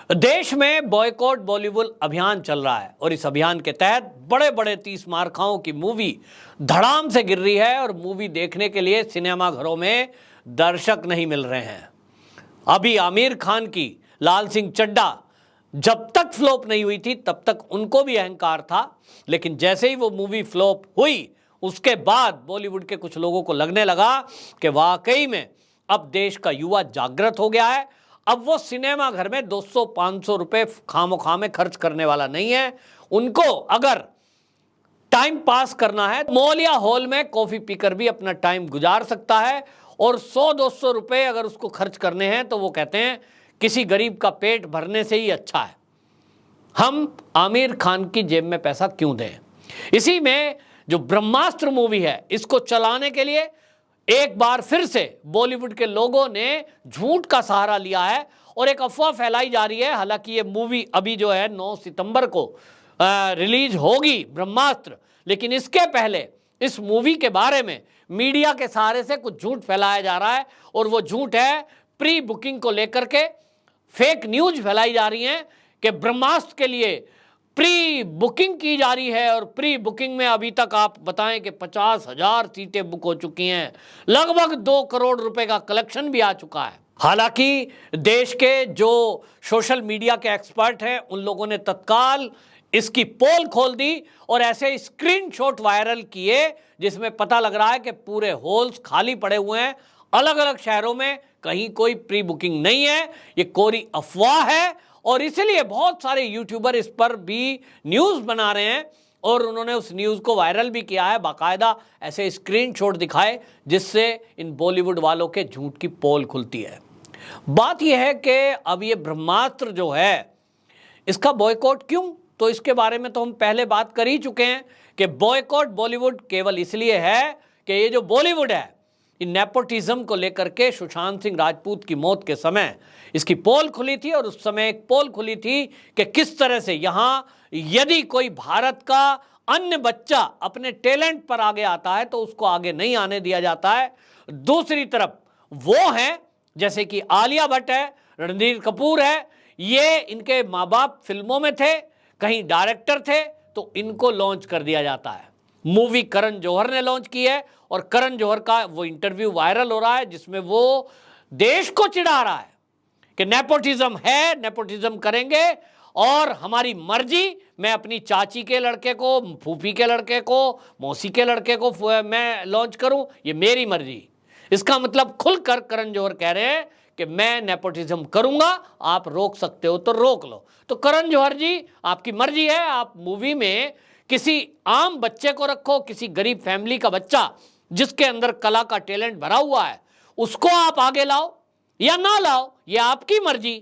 देश में बॉयकॉट बॉलीवुड अभियान चल रहा है और इस अभियान के तहत बड़े बड़े 30 मार्काओं की मूवी धड़ाम से गिर रही है और मूवी देखने के लिए सिनेमा घरों में दर्शक नहीं मिल रहे हैं। अभी आमिर खान की लाल सिंह चड्ढा जब तक फ्लॉप नहीं हुई थी तब तक उनको भी अहंकार था, लेकिन जैसे ही वो मूवी फ्लॉप हुई उसके बाद बॉलीवुड के कुछ लोगों को लगने लगा कि वाकई में अब देश का युवा जागृत हो गया है। अब वो सिनेमा घर में 200-500 रुपए खामोखा में खर्च करने वाला नहीं है। उनको अगर टाइम पास करना है मॉल या हॉल में कॉफी पीकर भी अपना टाइम गुजार सकता है, और 100-200 रुपए अगर उसको खर्च करने हैं तो वो कहते हैं किसी गरीब का पेट भरने से ही अच्छा है। हम आमिर खान की जेब में पैसा क्यों दें। इसी में जो ब्रह्मास्त्र मूवी है इसको चलाने के लिए एक बार फिर से बॉलीवुड के लोगों ने झूठ का सहारा लिया है और एक अफवाह फैलाई जा रही है। हालांकि ये मूवी अभी जो है 9 सितंबर को रिलीज होगी ब्रह्मास्त्र, लेकिन इसके पहले इस मूवी के बारे में मीडिया के सहारे से कुछ झूठ फैलाया जा रहा है और वो झूठ है प्री बुकिंग को लेकर के। फेक न्यूज फैलाई जा रही है कि ब्रह्मास्त्र के लिए प्री बुकिंग की जा रही है और प्री बुकिंग में अभी तक आप बताएं कि 50,000 सीटें बुक हो चुकी हैं, लगभग 2 करोड़ रुपए का कलेक्शन भी आ चुका है। हालांकि देश के जो सोशल मीडिया के एक्सपर्ट हैं उन लोगों ने तत्काल इसकी पोल खोल दी और ऐसे स्क्रीनशॉट वायरल किए जिसमें पता लग रहा है कि पूरे हॉल्स खाली पड़े हुए हैं अलग अलग शहरों में, कहीं कोई प्री बुकिंग नहीं है। ये कोरी अफवाह है और इसलिए बहुत सारे यूट्यूबर इस पर भी न्यूज़ बना रहे हैं और उन्होंने उस न्यूज़ को वायरल भी किया है, बाकायदा ऐसे स्क्रीनशॉट दिखाए जिससे इन बॉलीवुड वालों के झूठ की पोल खुलती है। बात यह है कि अब ये ब्रह्मास्त्र जो है इसका बॉयकॉट क्यों, तो इसके बारे में तो हम पहले बात कर ही चुके हैं कि बॉयकॉट बॉलीवुड केवल इसलिए है कि ये जो बॉलीवुड है इन नेपोटिज्म को लेकर के सुशांत सिंह राजपूत की मौत के समय इसकी पोल खुली थी और उस समय एक पोल खुली थी कि किस तरह से यहाँ यदि कोई भारत का अन्य बच्चा अपने टैलेंट पर आगे आता है तो उसको आगे नहीं आने दिया जाता है। दूसरी तरफ वो हैं जैसे कि आलिया भट्ट है, रणधीर कपूर है, ये इनके माँ बाप फिल्मों में थे, कहीं डायरेक्टर थे, तो इनको लॉन्च कर दिया जाता है। मूवी करण जौहर ने लॉन्च की है और करण जौहर का वो इंटरव्यू वायरल हो रहा है जिसमें वो देश को चिढ़ा रहा है कि नेपोटिज्म है, नेपोटिज्म करेंगे और हमारी मर्जी, मैं अपनी चाची के लड़के को, फूफी के लड़के को, मौसी के लड़के को मैं लॉन्च करूं, ये मेरी मर्जी। इसका मतलब खुलकर करण जौहर कह रहे हैं कि मैं नेपोटिज्म करूंगा, आप रोक सकते हो तो रोक लो। तो करण जौहर जी आपकी मर्जी है, आप मूवी में किसी आम बच्चे को रखो, किसी गरीब फैमिली का बच्चा जिसके अंदर कला का टैलेंट भरा हुआ है उसको आप आगे लाओ या ना लाओ, ये आपकी मर्जी।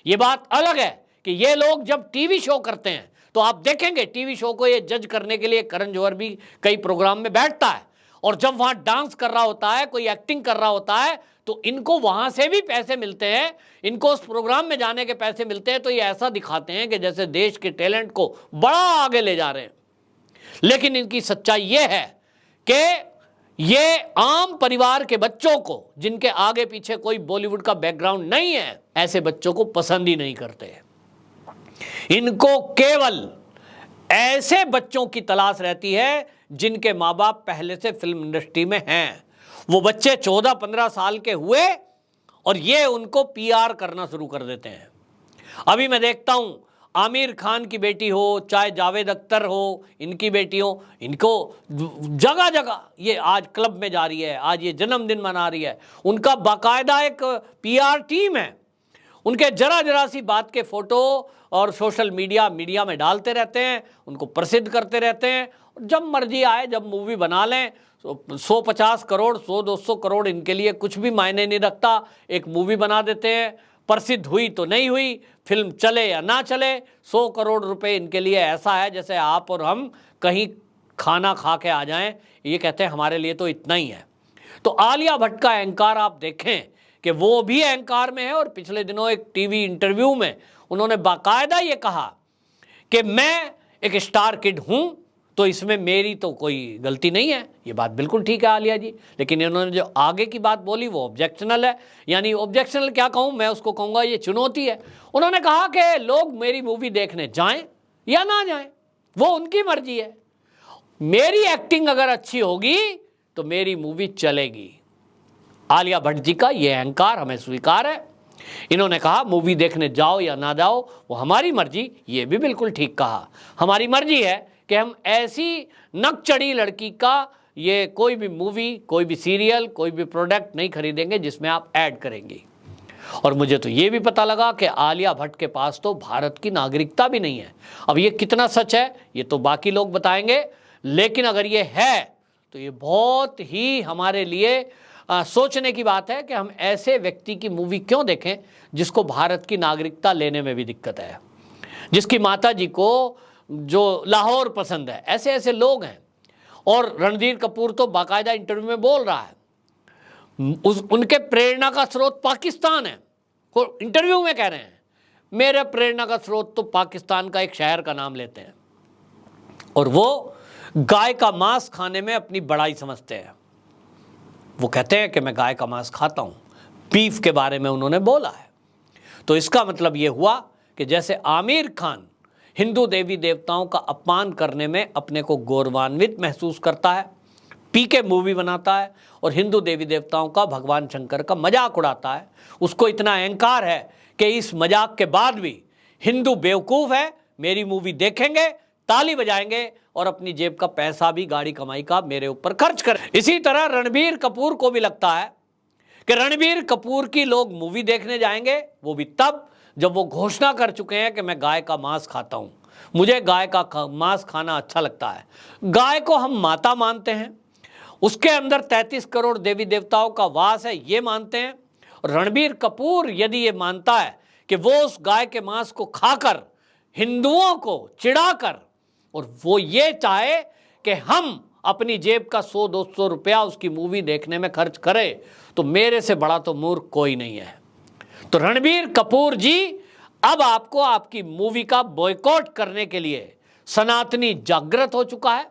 ये बात अलग है कि ये लोग जब टीवी शो करते हैं तो आप देखेंगे टीवी शो को ये जज करने के लिए करण जौहर भी कई प्रोग्राम में बैठता है और जब वहां डांस कर रहा होता है, कोई एक्टिंग कर रहा होता है तो इनको वहां से भी पैसे मिलते हैं, इनको उस प्रोग्राम में जाने के पैसे मिलते हैं। तो ये ऐसा दिखाते हैं कि जैसे देश के टैलेंट को बड़ा आगे ले जा रहे हैं, लेकिन इनकी सच्चाई ये है कि ये आम परिवार के बच्चों को जिनके आगे पीछे कोई बॉलीवुड का बैकग्राउंड नहीं है, ऐसे बच्चों को पसंद ही नहीं करते। इनको केवल ऐसे बच्चों की तलाश रहती है जिनके माँ बाप पहले से फिल्म इंडस्ट्री में हैं। वो बच्चे 14-15 साल के हुए और ये उनको पीआर करना शुरू कर देते हैं। अभी मैं देखता हूं आमिर खान की बेटी हो, चाहे जावेद अख्तर हो, इनकी बेटी हो, इनको जगह जगह ये आज क्लब में जा रही है, आज ये जन्मदिन मना रही है, उनका बाकायदा एक पीआर टीम है। उनके जरा जरा सी बात के फोटो और सोशल मीडिया में डालते रहते हैं, उनको प्रसिद्ध करते रहते हैं। जब मर्जी आए, जब मूवी बना लें, 150 करोड़ 100-200 करोड़ इनके लिए कुछ भी मायने नहीं रखता। एक मूवी बना देते हैं, प्रसिद्ध हुई तो नहीं हुई, फिल्म चले या ना चले, 100 करोड़ रुपए इनके लिए ऐसा है जैसे आप और हम कहीं खाना खा के आ जाएं। ये कहते हैं हमारे लिए तो इतना ही है। तो आलिया भट्ट का अहंकार आप देखें कि वो भी अहंकार में है और पिछले दिनों एक टीवी इंटरव्यू में उन्होंने बाकायदा ये कहा कि मैं एक स्टार किड हूं, तो इसमें मेरी तो कोई गलती नहीं है, ये बात बिल्कुल ठीक है आलिया जी। लेकिन इन्होंने जो आगे की बात बोली वो ऑब्जेक्शनल है, यानी ऑब्जेक्शनल क्या कहूँ मैं उसको कहूँगा ये चुनौती है। उन्होंने कहा कि लोग मेरी मूवी देखने जाएं या ना जाएं, वो उनकी मर्जी है, मेरी एक्टिंग अगर अच्छी होगी तो मेरी मूवी चलेगी। आलिया भट्ट जी का ये अहंकार हमें स्वीकार है। इन्होंने कहा मूवी देखने जाओ या ना जाओ वो हमारी मर्जी, ये भी बिल्कुल ठीक कहा। हमारी मर्जी है कि हम ऐसी नकचढ़ी लड़की का ये कोई भी मूवी, कोई भी सीरियल, कोई भी प्रोडक्ट नहीं खरीदेंगे जिसमें आप ऐड करेंगी। और मुझे तो ये भी पता लगा कि आलिया भट्ट के पास तो भारत की नागरिकता भी नहीं है। अब ये कितना सच है ये तो बाकी लोग बताएंगे, लेकिन अगर ये है तो ये बहुत ही हमारे लिए सोचने की बात है कि हम ऐसे व्यक्ति की मूवी क्यों देखें जिसको भारत की नागरिकता लेने में भी दिक्कत है, जिसकी माता जी को जो लाहौर पसंद है। ऐसे ऐसे लोग हैं। और रणधीर कपूर तो बाकायदा इंटरव्यू में बोल रहा है उनके प्रेरणा का स्रोत पाकिस्तान है। वो इंटरव्यू में कह रहे हैं मेरे प्रेरणा का स्रोत तो पाकिस्तान का एक शहर का नाम लेते हैं, और वो गाय का मांस खाने में अपनी बड़ाई समझते हैं। वो कहते हैं कि मैं गाय का मांस खाता हूं, बीफ के बारे में उन्होंने बोला है। तो इसका मतलब ये हुआ कि जैसे आमिर खान हिंदू देवी देवताओं का अपमान करने में अपने को गौरवान्वित महसूस करता है, पी के मूवी बनाता है और हिंदू देवी देवताओं का, भगवान शंकर का मजाक उड़ाता है, उसको इतना अहंकार है कि इस मजाक के बाद भी हिंदू बेवकूफ़ है, मेरी मूवी देखेंगे, ताली बजाएंगे और अपनी जेब का पैसा भी, गाड़ी कमाई का मेरे ऊपर खर्च करें। इसी तरह रणबीर कपूर को भी लगता है कि रणबीर कपूर की लोग मूवी देखने जाएंगे, वो भी तब जब वो घोषणा कर चुके हैं कि मैं गाय का मांस खाता हूं, मुझे गाय का मांस खाना अच्छा लगता है। गाय को हम माता मानते हैं, उसके अंदर 33 करोड़ देवी देवताओं का वास है ये मानते हैं। रणबीर कपूर यदि ये मानता है कि वो उस गाय के मांस को खाकर हिंदुओं को चिढ़ाकर और वो ये चाहे कि हम अपनी जेब का 100-200 रुपया उसकी मूवी देखने में खर्च करें, तो मेरे से बड़ा तो मूर्ख कोई नहीं है। तो रणबीर कपूर जी, अब आपको आपकी मूवी का बॉयकॉट करने के लिए सनातनी जागृत हो चुका है।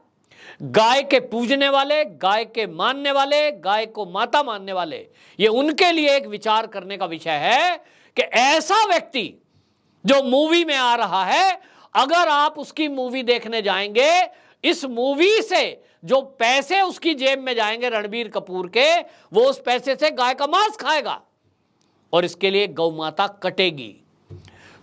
गाय के पूजने वाले, गाय के मानने वाले, गाय को माता मानने वाले, ये उनके लिए एक विचार करने का विषय है कि ऐसा व्यक्ति जो मूवी में आ रहा है, अगर आप उसकी मूवी देखने जाएंगे, इस मूवी से जो पैसे उसकी जेब में जाएंगे रणबीर कपूर के, वो उस पैसे से गाय का मांस खाएगा और इसके लिए गौ माता कटेगी।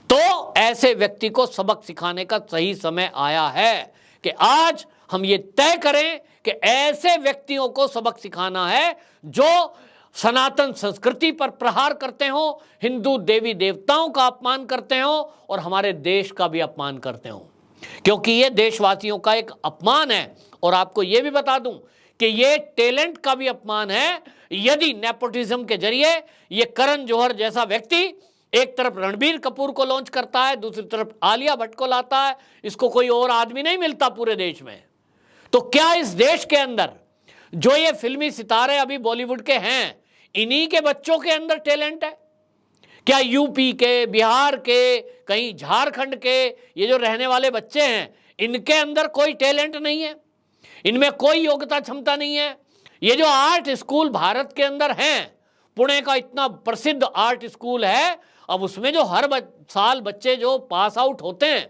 तो ऐसे व्यक्ति को सबक सिखाने का सही समय आया है कि आज हम ये तय करें कि ऐसे व्यक्तियों को सबक सिखाना है जो सनातन संस्कृति पर प्रहार करते हो, हिंदू देवी देवताओं का अपमान करते हो और हमारे देश का भी अपमान करते हो, क्योंकि ये देशवासियों का एक अपमान है। और आपको ये भी बता दूं कि ये टैलेंट का भी अपमान है यदि नेपोटिज्म के जरिए ये करण जौहर जैसा व्यक्ति एक तरफ रणबीर कपूर को लॉन्च करता है, दूसरी तरफ आलिया भट्ट को लाता है। इसको कोई और आदमी नहीं मिलता पूरे देश में। तो क्या इस देश के अंदर जो ये फिल्मी सितारे अभी बॉलीवुड के हैं, इन्हीं के बच्चों के अंदर टैलेंट है? क्या यूपी के, बिहार के, कहीं झारखंड के ये जो रहने वाले बच्चे हैं, इनके अंदर कोई टैलेंट नहीं है? इनमें कोई योग्यता क्षमता नहीं है? ये जो आर्ट स्कूल भारत के अंदर हैं, पुणे का इतना प्रसिद्ध आर्ट स्कूल है, अब उसमें जो हर साल बच्चे जो पास आउट होते हैं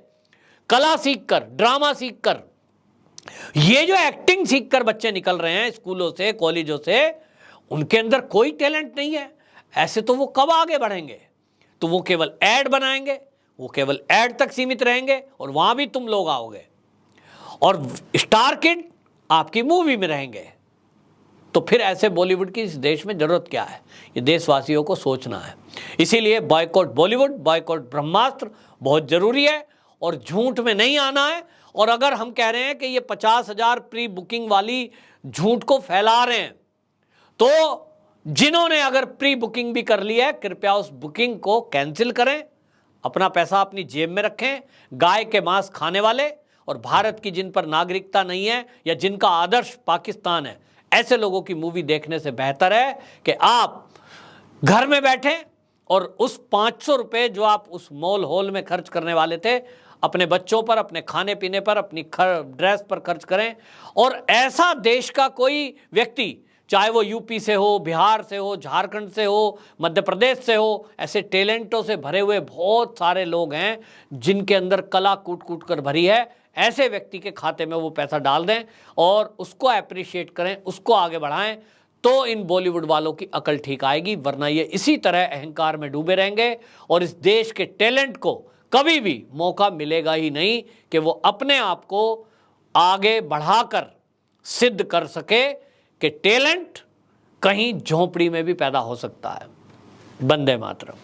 कला सीखकर, ड्रामा सीखकर, ये जो एक्टिंग सीखकर बच्चे निकल रहे हैं स्कूलों से, कॉलेजों से, उनके अंदर कोई टैलेंट नहीं है। ऐसे तो वो कब आगे बढ़ेंगे? तो वो केवल ऐड बनाएंगे, वो केवल ऐड तक सीमित रहेंगे और वहां भी तुम लोग आओगे और स्टार किड आपकी मूवी में रहेंगे। तो फिर ऐसे बॉलीवुड की इस देश में जरूरत क्या है? ये देशवासियों को सोचना है। इसीलिए बॉयकॉट बॉलीवुड, बॉयकॉट ब्रह्मास्त्र बहुत जरूरी है और झूठ में नहीं आना है। और अगर हम कह रहे हैं कि ये 50,000 प्री बुकिंग वाली झूठ को फैला रहे हैं, तो जिन्होंने अगर प्री बुकिंग भी कर ली है, कृपया उस बुकिंग को कैंसिल करें, अपना पैसा अपनी जेब में रखें। गाय के मांस खाने वाले और भारत की जिन पर नागरिकता नहीं है या जिनका आदर्श पाकिस्तान है, ऐसे लोगों की मूवी देखने से बेहतर है कि आप घर में बैठें और उस 500 रुपये जो आप उस मॉल हॉल में खर्च करने वाले थे, अपने बच्चों पर, अपने खाने पीने पर, अपनी ड्रेस पर खर्च करें। और ऐसा देश का कोई व्यक्ति, चाहे वो यूपी से हो, बिहार से हो, झारखंड से हो, मध्य प्रदेश से हो, ऐसे टैलेंटों से भरे हुए बहुत सारे लोग हैं जिनके अंदर कला कूट कूट कर भरी है। ऐसे व्यक्ति के खाते में वो पैसा डाल दें और उसको अप्रिशिएट करें, उसको आगे बढ़ाएं, तो इन बॉलीवुड वालों की अकल ठीक आएगी। वरना ये इसी तरह अहंकार में डूबे रहेंगे और इस देश के टैलेंट को कभी भी मौका मिलेगा ही नहीं कि वो अपने आप को आगे बढ़ाकर सिद्ध कर सके कि टैलेंट कहीं झोंपड़ी में भी पैदा हो सकता है। वंदे मातरम।